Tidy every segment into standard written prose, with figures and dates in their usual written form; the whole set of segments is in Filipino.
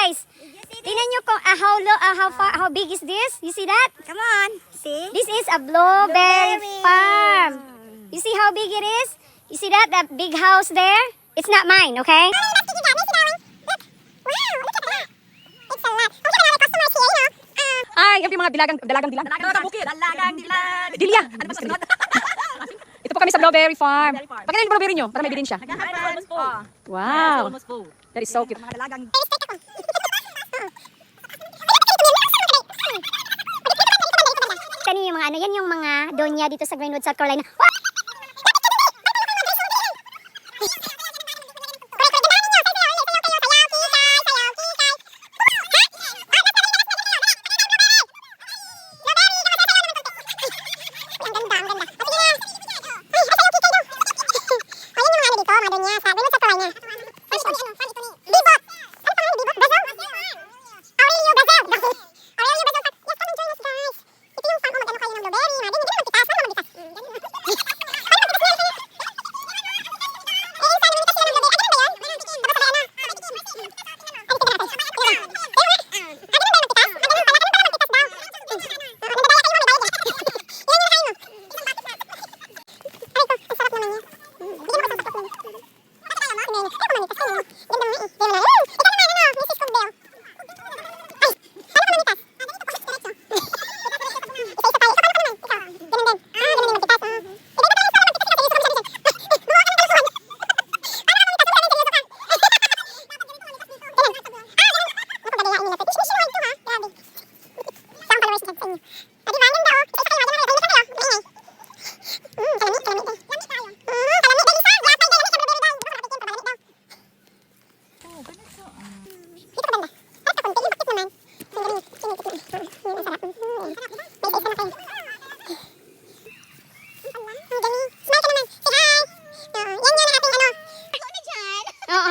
guys. Tingnan nyo kung how big is this? You see that? Come on. See? This is a blueberry Blueberry. farm. You see how big it is? You see that big house there? It's not mine, okay? Ay, yung mga dalagang dilag. Dilya. Ano ba sunod? Ito po kami sa blueberry farm. Pakita yung blueberry nyo para may bilhin siya. Wow. That is so cute. Kani yung mga ano, yan yung mga donya dito sa Greenwood, South Carolina.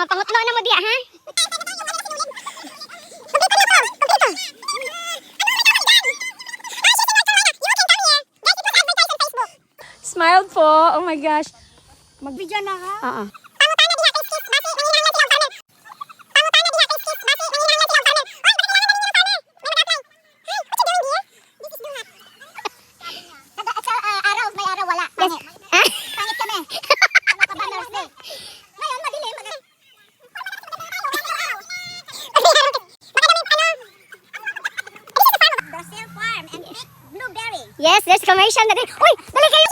Pangutlo na mo diya, ha? Smiled po. Oh my gosh. Video na ka? Oo. Yes, there's commercial na din. Uy, dali kayo